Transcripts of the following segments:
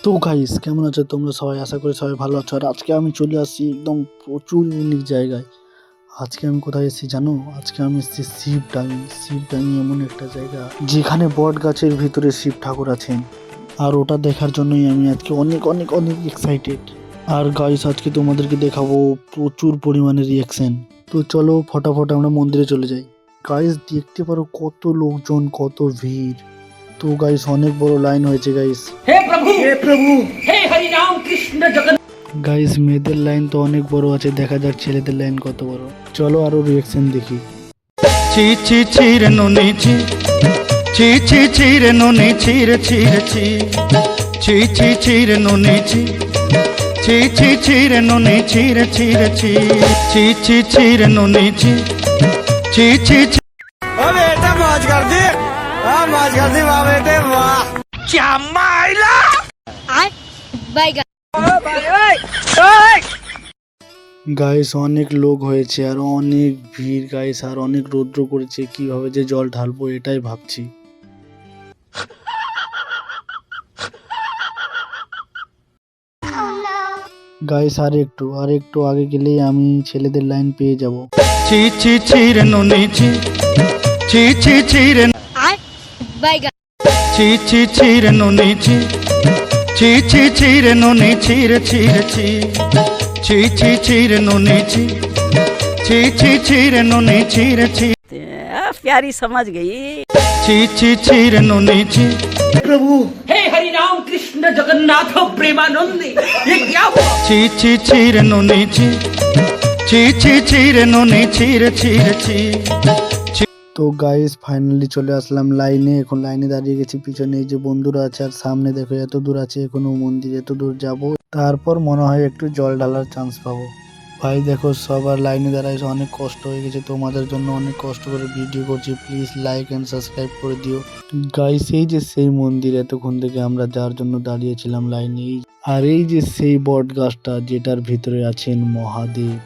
তো গাইস কেমন আছো তোমরা সবাই? আশা করি সবাই ভালো আছো। আর আজকে আমি চলে আসছি একদম প্রচুর ইউনিক জায়গায়। আজকে আমি কোথায় এসেছি জানো? আজকে আমি এসেছি শিবডাঙ্গি। শিবডাঙ্গি এমন একটা জায়গা যেখানে বট গাছের ভিতরে শিব ঠাকুর আছেন। আর ওটা দেখার জন্যই আমি আজকে অনেক অনেক অনেক এক্সাইটেড। আর গাইস আজকে তোমাদেরকে দেখাবো প্রচুর পরিমাণে রিয়াকশন। তো চলো ফটাফট আমরা মন্দিরে চলে যাই। গাইস দেখতে পারো কত লোকজন, কত ভিড়। তো গাইস অনেক বড় লাইন হয়েছে গাইস। हे प्रभु हे हरि राम कृष्ण जगन्नाथ। গাইস মেয়েদের লাইন তো অনেক বড় আছে, দেখা যাক ছেলেদের লাইন কত বড়। চলো আরো রিয়াকশন দেখি। ছি ছি ছি রে নুনি ছি ছি ছি ছি রে নুনি ছি রে ছি রে ছি ছি ছি ছি রে নুনি ছি ছি ছি ছি রে নুনি ছি রে ছি রে ছি ছি ছি ছি রে নুনি ছি ছি ছি ছি। ओ बेटा मौज कर दी, हाँ मौज कर दी वाह बेटे वाह। क्या माइला গাইস অনেক লোক হয়েছে আর অনেক ভিড় গাইস, আর অনেক রৌদ্র করেছে, কিভাবে যে জল ঢালবো এটাই ভাবছি। গাইস আর একটু আগে গেলেই আমি ছেলেদের লাইন পেয়ে যাব। ছি ছি ছি রে নুনি ছি ছি ছি ছি রে ছি ছি ছি রে নুনি ছি ছি ছি ছি রে নুনি ছি রে ছি রে ছি ছি ছি ছি রে নুনি ছি ছি ছি ছি রে নুনি ছি रे ছি प्यारी समझ गई। ছি ছি ছি রে নুনি ছি। हे हरि राम कृष्ण जगन्नाथ प्रेमानंदी, ये क्या हुआ? ছি ছি ছি রে নুনি ছি ছি ছি ছি রে নুনি ছি রে ছি রে ছি। তো গাইস ফাইনালি চলে আসলাম লাইনে। এখন লাইনে দাঁড়িয়ে গেছি, পিছনে এই যে বন্ধুরা আছে আর সামনে দেখো এত দূর আছে এখনো মন্দির, এত দূর যাব, তারপর মনে হয় একটু জল ঢালার চান্স পাবো। ভাই দেখো সবার লাইনে দাঁড়াইছে, অনেক কষ্ট হয়ে গেছে, তোমাদের জন্য অনেক কষ্ট করে ভিডিও করছি, প্লিজ লাইক এন্ড সাবস্ক্রাইব করে দিও গাইস। এই যে সেই মন্দির এতক্ষণ থেকে আমরা যার জন্য দাঁড়িয়েছিলাম লাইনে, আর এই যে সেই বট গাছটা যেটার ভিতরে আছেন মহাদেব,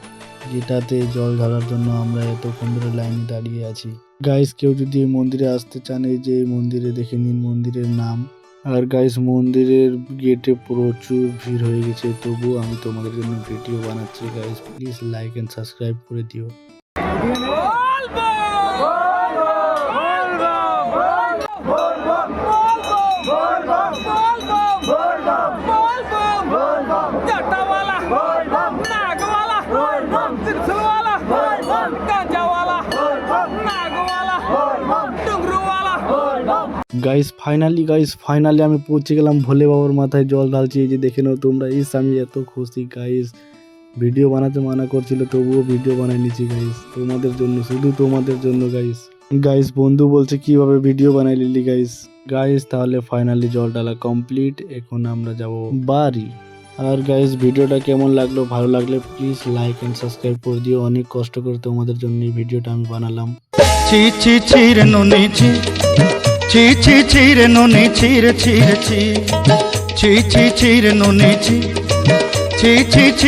যেটাতে জল ঢালার জন্য আমরা এতক্ষণ ধরে লাইনে দাঁড়িয়ে আছি। গাইস কেউ যদি এই মন্দিরে আসতে চান, এই যে এই মন্দিরে দেখে নিন মন্দিরের নাম। আর গাইস মন্দিরের গেটে প্রচুর ভিড় হয়ে গেছে, তবুও আমি তোমাদের জন্য ভিডিও বানাচ্ছি guys, please like and subscribe করে দিও। গাইস ফাইনালি আমি পৌঁছে গেলাম ভোলে বাবার মাথায় জল ঢালছি। এই যে দেখে নাও তোমরা, আমি এত খুশি গাইস। ভিডিও বানাতে মানা করছিল তবুও ভিডিও বানাই নিচ্ছি গাইস, তোমাদের জন্য, শুধু তোমাদের জন্য গাইস বন্ধু বলছে কিভাবে ভিডিও বানাই লিলি গাইস তাহলে ফাইনালি জল ঢালা কমপ্লিট, এখন আমরা যাব বাড়ি। আর গাইস ভিডিওটা কেমন লাগলো, ভালো লাগলে প্লিজ লাইক এন্ড সাবস্ক্রাইব করে দিও, অনেক কষ্ট করে তোমাদের জন্য এই ভিডিওটা আমি বানালাম। ছি ছি ছি রে নুনি ছি ছি ছি ছি রে নুনি ছি রে ছি রে ছি ছি ছি ছি রে নুনি ছি ছি ছি ছি।